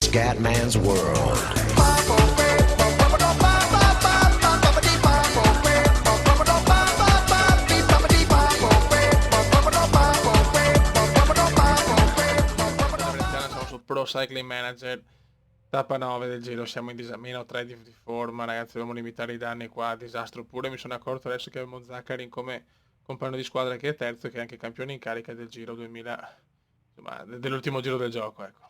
Scatman's World. Siamo su Pro Cycling Manager, tappa 9 del giro, siamo in meno 3 di forma, ragazzi, dobbiamo limitare i danni qua, disastro pure. Mi sono accorto adesso che abbiamo Zaccarin come compagno di squadra, che è terzo, che è anche campione in carica del giro 2000, insomma, dell'ultimo giro del gioco, ecco,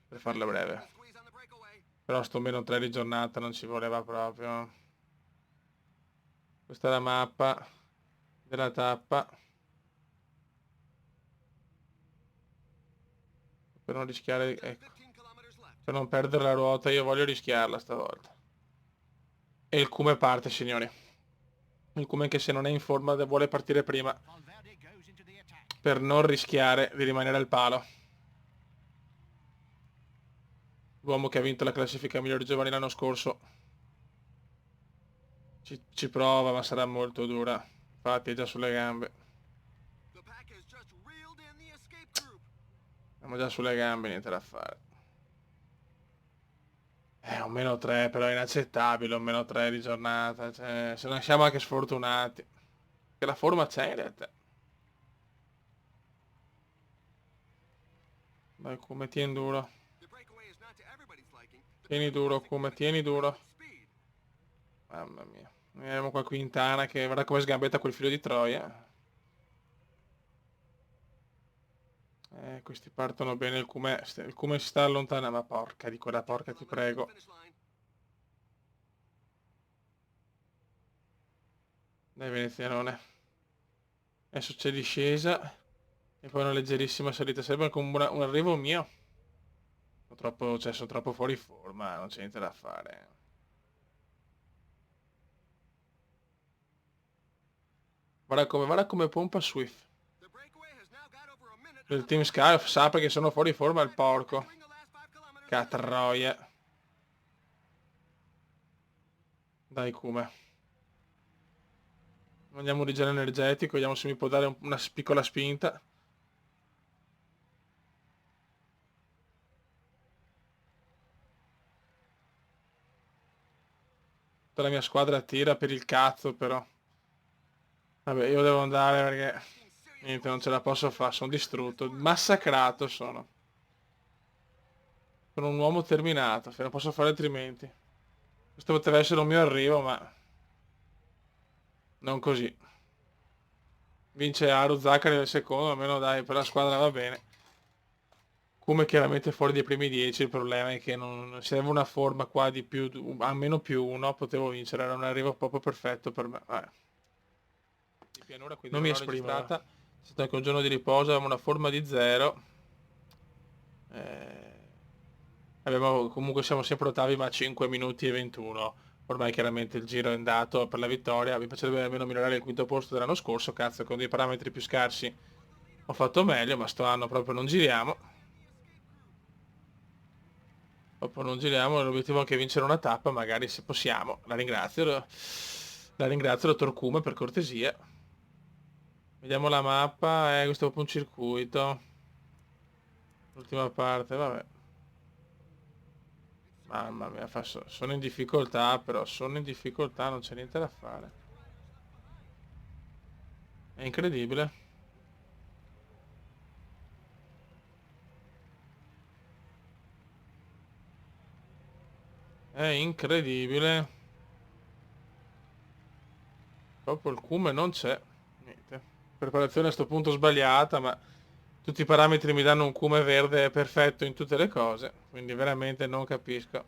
per farla breve. Però sto meno 3 di giornata non ci voleva proprio. Questa è la mappa della tappa. Per non rischiare, ecco, per non perdere la ruota, io voglio rischiarla stavolta. E il Cume parte, signori. Il Cume che se non è in forma vuole partire prima, per non rischiare di rimanere al palo. L'uomo che ha vinto la classifica migliori giovani l'anno scorso ci prova, ma sarà molto dura. Infatti è già sulle gambe. Siamo già sulle gambe, niente da fare. Un meno 3 però è inaccettabile, un meno 3 di giornata, cioè, se non siamo anche sfortunati. Che la forma c'è in realtà. Dai, come tieni duro. Tieni duro, come tieni duro. Mamma mia. Abbiamo qua Quintana che guarda come sgambetta quel filo di Troia. Questi partono bene, il Cume si sta allontanando, ma porca di quella porca, ti prego. Dai venezianone. Adesso c'è discesa e poi una leggerissima salita, serve come un arrivo mio. Sono troppo fuori forma, non c'è niente da fare. Guarda come pompa Swift. Il team Sky sa che sono fuori forma il porco. Catroia. Dai Cume. Mandiamo un rigelo energetico, vediamo se mi può dare una piccola spinta. Tutta la mia squadra tira per il cazzo però. Vabbè, io devo andare perché niente, non ce la posso fare, sono distrutto, massacrato sono. Sono un uomo terminato, non posso fare altrimenti. Questo poteva essere un mio arrivo, ma non così. Vince Aru, Zaccaria nel secondo, almeno dai, per la squadra va bene. Come chiaramente fuori dai primi 10, il problema è che non serve una forma qua di più, almeno più uno, potevo vincere, era un arrivo proprio perfetto per me. Vabbè. Di pianura, quindi non mi esprimo. È stato anche un giorno di riposo, avevamo una forma di 0. Comunque siamo sempre ottavi, ma 5 minuti e 21. Ormai chiaramente il giro è andato per la vittoria. Mi piacerebbe almeno migliorare il quinto posto dell'anno scorso. Cazzo, con dei parametri più scarsi ho fatto meglio, ma sto anno proprio non giriamo. Proprio non giriamo, l'obiettivo è anche vincere una tappa, magari se possiamo. La ringrazio, dottor Kume, per cortesia. Vediamo la mappa, questo è proprio un circuito. L'ultima parte, vabbè. Mamma mia, sono in difficoltà, però sono in difficoltà, non c'è niente da fare. È incredibile. È incredibile. Proprio il cume non c'è. Niente. Preparazione a sto punto sbagliata, ma tutti i parametri mi danno un cume verde perfetto in tutte le cose. Quindi veramente non capisco.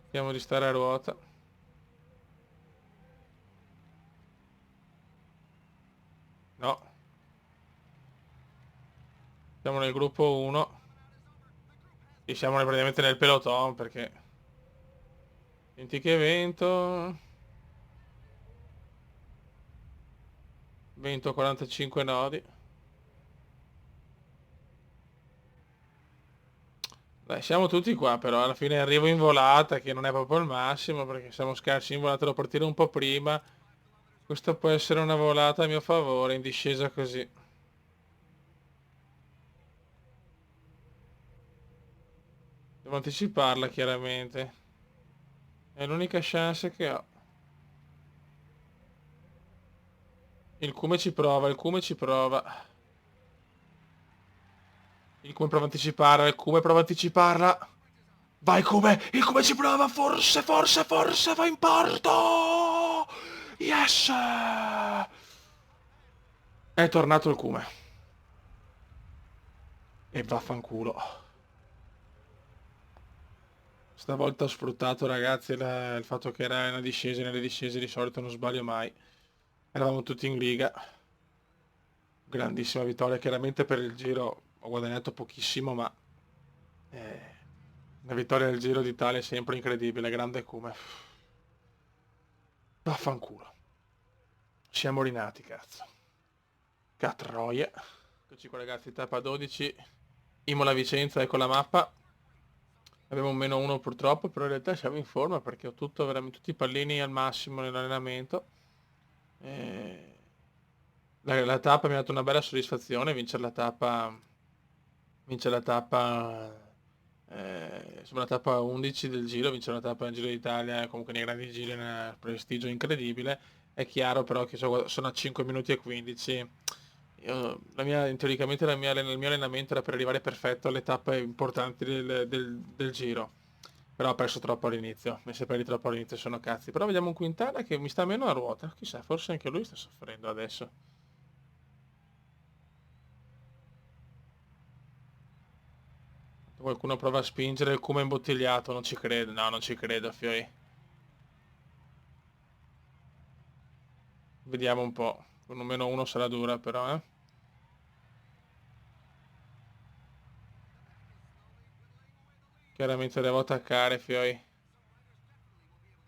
Cerchiamo di stare a ruota. No. Siamo nel gruppo 1. E siamo praticamente nel peloton perché... Senti che vento... Vento a 45 nodi. Dai, siamo tutti qua però, alla fine arrivo in volata che non è proprio il massimo perché siamo scarsi in volata, devo partire un po' prima. Questa può essere una volata a mio favore in discesa così. Devo anticiparla chiaramente. È l'unica chance che ho. Il Cume ci prova, il Cume ci prova. Il Cume prova a anticiparla, il Cume prova a anticiparla. Vai Cume, il Cume ci prova, forse, forse, forse va in porto! Yes! È tornato il Cume. E vaffanculo. Stavolta ho sfruttato, ragazzi, il fatto che era una discesa, nelle discese di solito non sbaglio mai. Eravamo tutti in riga. Grandissima vittoria, chiaramente per il giro ho guadagnato pochissimo, ma la vittoria del Giro d'Italia è sempre incredibile, grande come. Vaffanculo. Siamo rinati, cazzo. Catroie. Eccoci qua ragazzi, tappa 12. Imola Vicenza, ecco la mappa. Abbiamo un -1 purtroppo, però in realtà siamo in forma perché ho tutto, veramente tutti i pallini al massimo nell'allenamento. La tappa mi ha dato una bella soddisfazione, vincere la tappa, insomma la tappa 11 del Giro, vincere la tappa del Giro d'Italia, comunque nei grandi giri è un prestigio incredibile. È chiaro però che sono a 5 minuti e 15. Teoricamente il mio allenamento era per arrivare perfetto alle tappe importanti del Giro. Però ho perso troppo all'inizio, mi si perdi troppo all'inizio sono cazzi. Però vediamo un Quintana che mi sta meno a ruota, chissà, forse anche lui sta soffrendo adesso. Qualcuno prova a spingere il Kuma imbottigliato, non ci credo, no, non ci credo, Fioi. Vediamo un po', con un -1 sarà dura però, eh. Chiaramente devo attaccare, Fioi.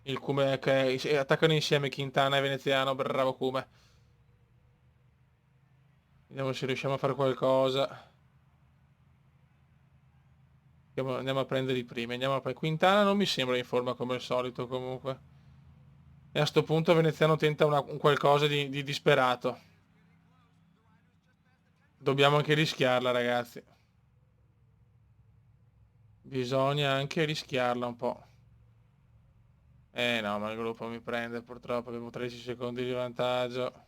Il Kuma che attaccano insieme Quintana e Veneziano, bravo Kuma. Vediamo se riusciamo a fare qualcosa. Andiamo a prendere i primi, Quintana non mi sembra in forma come al solito comunque. E a sto punto Veneziano tenta un qualcosa di disperato. Dobbiamo anche rischiarla, ragazzi. Bisogna anche rischiarla un po'. No, ma il gruppo mi prende purtroppo, avevo 13 secondi di vantaggio.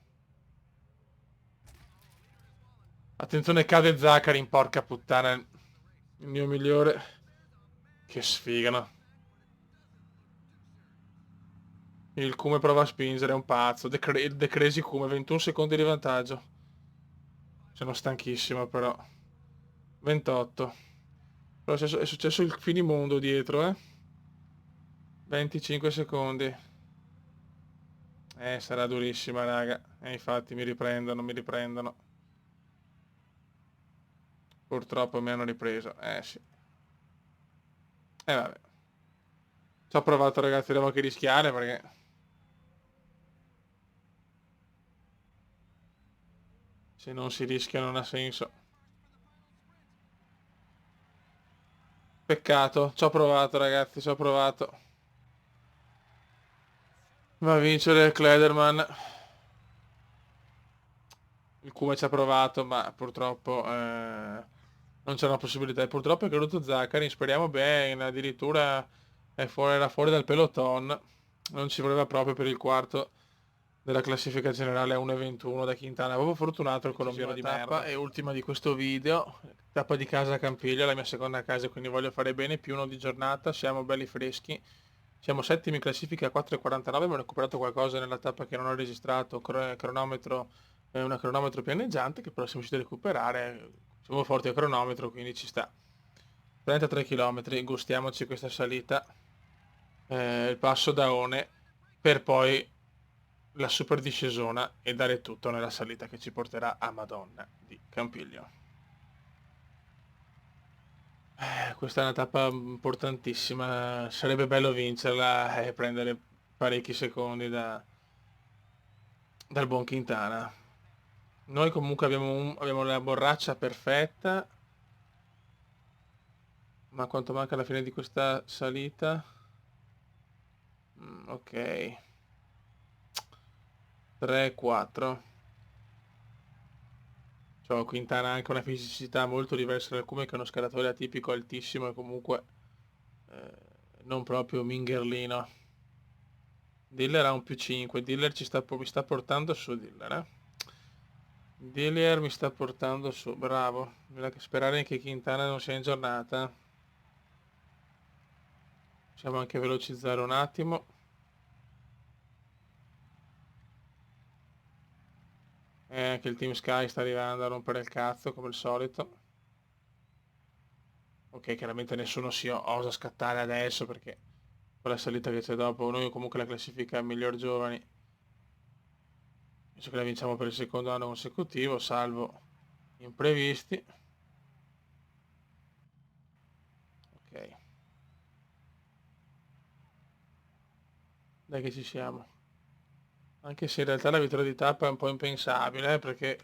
Attenzione, cade Zaccarin, porca puttana. Il mio migliore. Che sfigano. Il Kume prova a spingere, è un pazzo. The Crazy Kume, 21 secondi di vantaggio. Sono stanchissimo però. 28. Però è successo il finimondo dietro, eh. 25 secondi. Sarà durissima, raga. Infatti mi riprendono, mi riprendono. Purtroppo mi hanno ripreso. Sì. Vabbè. Ci ho provato, ragazzi, devo anche rischiare perché... Se non si rischia non ha senso. Peccato, ci ho provato, ragazzi, ci ho provato. Va a vincere Klederman. Il Kuma ci ha provato, ma purtroppo non c'è una possibilità. E purtroppo è caduto Zaccarin, speriamo bene, addirittura era fuori dal peloton. Non ci voleva proprio per il quarto della classifica generale a 1,21 da Quintana. Avevo fortunato il colombiano di merda. E ultima di questo video, tappa di casa a Campiglio, la mia seconda casa, quindi voglio fare bene, +1 di giornata, siamo belli freschi. Siamo settimi in classifica a 4,49, abbiamo recuperato qualcosa nella tappa che non ho registrato, cronometro, una cronometro pianeggiante che però siamo riusciti a recuperare, siamo forti a cronometro quindi ci sta. 33 km, gustiamoci questa salita, il passo Daone per poi la super discesona e dare tutto nella salita che ci porterà a Madonna di Campiglio. Questa è una tappa importantissima, sarebbe bello vincerla e prendere parecchi secondi dal buon Quintana. Noi comunque abbiamo la borraccia perfetta, ma quanto manca alla fine di questa salita? Ok. 3, 4. Cioè, Quintana ha anche una fisicità molto diversa dal Cume che è uno scalatore atipico altissimo e comunque non proprio mingherlino. Diller ha un più 5, Diller mi sta portando su, Diller. Diller mi sta portando su, bravo. Sperare che Quintana non sia in giornata. Possiamo anche velocizzare un attimo. Anche il Team Sky sta arrivando a rompere il cazzo come al solito. Ok, chiaramente nessuno si osa scattare adesso perché con la salita che c'è dopo, noi comunque la classifica miglior giovani. Penso che la vinciamo per il secondo anno consecutivo, salvo imprevisti. Ok. Dai che ci siamo. Anche se in realtà la vittoria di tappa è un po' impensabile, perché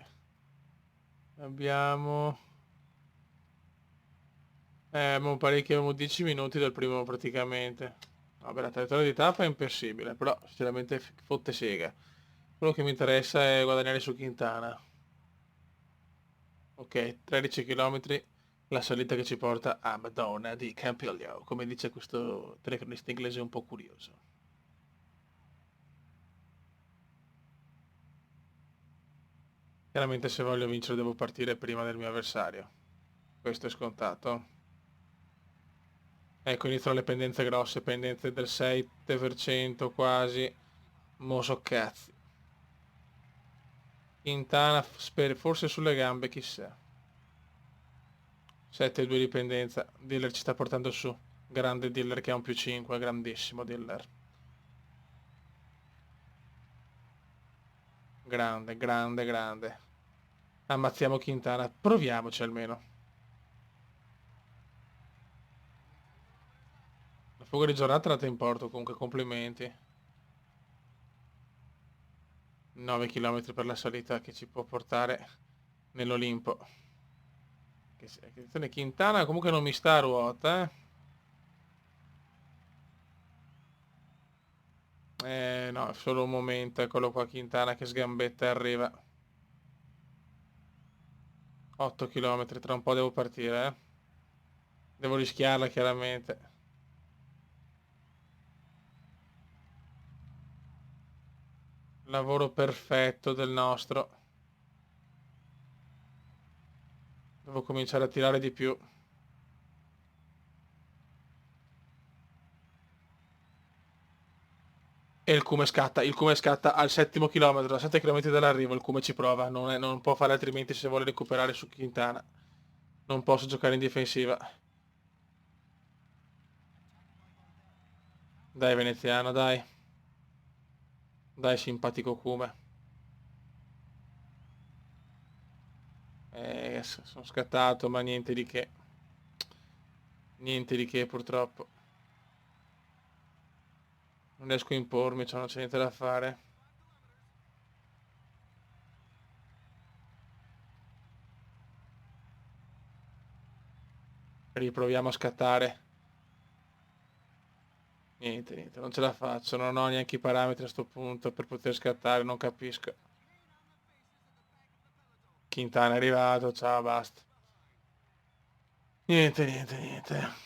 abbiamo... abbiamo 10 minuti dal primo praticamente. Vabbè, la vittoria di tappa è impossibile, però sinceramente fotte sega. Quello che mi interessa è guadagnare su Quintana. Ok, 13 km, la salita che ci porta a Madonna di Campiglio, come dice questo telecronista inglese un po' curioso. Chiaramente se voglio vincere devo partire prima del mio avversario. Questo è scontato. Ecco, iniziano le pendenze grosse, pendenze del 7% quasi. Mo so cazzi. Quintana forse sulle gambe, chissà. 7-2 di pendenza. Diller ci sta portando su. Grande Diller che ha un più 5, grandissimo Diller. Grande, grande, grande. Ammazziamo Quintana, proviamoci almeno. La fuga di giornata è andata in porto, comunque complimenti. 9 km per la salita che ci può portare nell'Olimpo. Attenzione, Quintana comunque non mi sta a ruota, eh. No, è solo un momento, eccolo qua Quintana che sgambetta e arriva. 8 km, tra un po' devo partire, eh. Devo rischiarla chiaramente. Lavoro perfetto del nostro. Devo cominciare a tirare di più. E il Cume scatta al 7° chilometro, a 7 km dall'arrivo, il Cume ci prova, non può fare altrimenti se vuole recuperare su Quintana. Non posso giocare in difensiva. Dai veneziano, dai. Dai simpatico Cume. Sono scattato, ma niente di che. Niente di che purtroppo. Non riesco a impormi, cioè non c'è niente da fare. Riproviamo a scattare. Niente, niente, non ce la faccio. Non ho neanche i parametri a sto punto per poter scattare, non capisco. Quintana è arrivato, ciao, basta. Niente, niente, niente.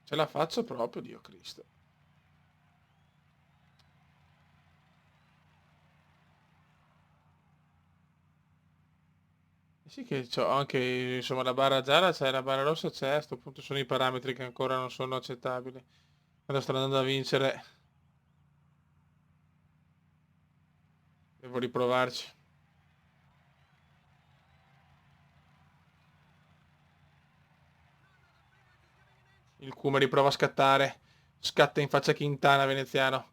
Ce la faccio proprio, Dio Cristo. Sì che c'ho anche, insomma, la barra gialla c'è, la barra rossa c'è, a sto punto sono i parametri che ancora non sono accettabili. Quando sto andando a vincere, devo riprovarci. Il Kuma riprova a scattare. Scatta in faccia Quintana, veneziano.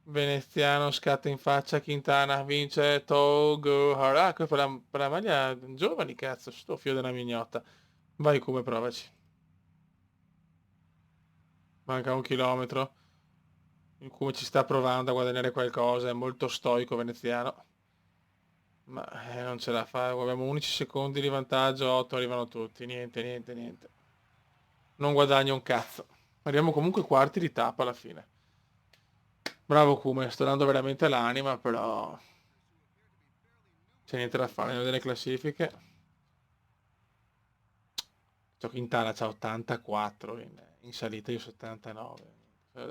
Veneziano scatta in faccia Quintana, vince Togo. Ah, per la maglia giovani, cazzo, sto fio della mignotta. Vai Kuma, provaci. Manca 1 chilometro. Il Kuma ci sta provando a guadagnare qualcosa, è molto stoico veneziano. Ma non ce la fa, abbiamo 11 secondi di vantaggio, 8 arrivano tutti, niente, niente, niente. Non guadagno un cazzo. Arriviamo comunque quarti di tappa alla fine. Bravo Kume, sto dando veramente l'anima, però c'è niente da fare nelle classifiche. Quintana c'ha 84 in salita, io 79.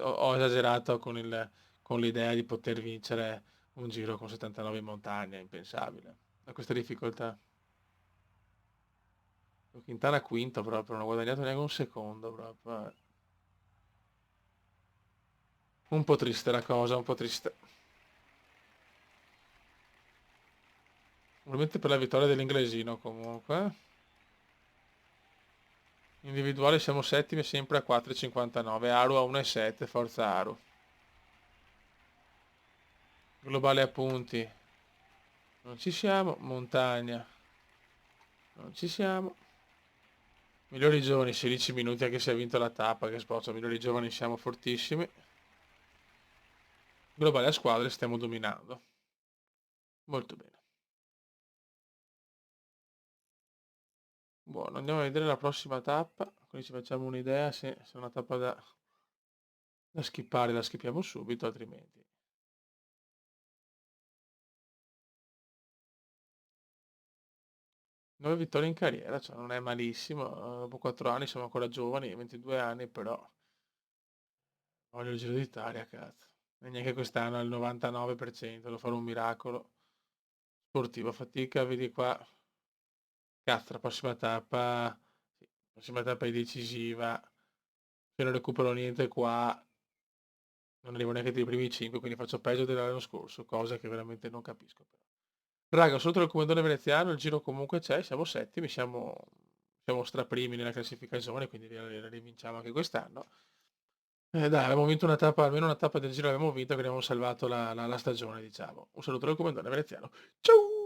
Ho esagerato con l'idea di poter vincere un giro con 79 in montagna, è impensabile. A questa difficoltà. Quintana quinto proprio, non ho guadagnato neanche un secondo proprio. Un po' triste la cosa, un po' triste. Ovviamente per la vittoria dell'inglesino comunque. Individuale siamo settimi sempre a 4,59. Aru a 1,7, forza Aru. Globale a punti. Non ci siamo. Montagna. Non ci siamo. Migliori giovani, 16 minuti anche se ha vinto la tappa, che spozzo. Migliori giovani siamo fortissimi. Globale a squadre stiamo dominando. Molto bene. Buono, andiamo a vedere la prossima tappa, così ci facciamo un'idea se è una tappa da skippare, la skippiamo subito, altrimenti. 9 vittorie in carriera, cioè non è malissimo, dopo 4 anni siamo ancora giovani, 22 anni, però voglio il Giro d'Italia, cazzo. E neanche quest'anno al 99%, devo fare un miracolo. Sportivo, fatica, vedi qua. Cazzo, sì, la prossima tappa è decisiva. Se non recupero niente qua, non arrivo neanche tra i primi 5, quindi faccio peggio dell'anno scorso, cosa che veramente non capisco. Però. Raga, sotto il comandone veneziano, il giro comunque c'è, siamo settimi, siamo straprimi nella classifica giovane, quindi la rivinciamo anche quest'anno. Dai, abbiamo vinto una tappa, almeno una tappa del giro l'abbiamo vinta, quindi abbiamo salvato la stagione, diciamo. Un saluto dal comandone veneziano. Ciao!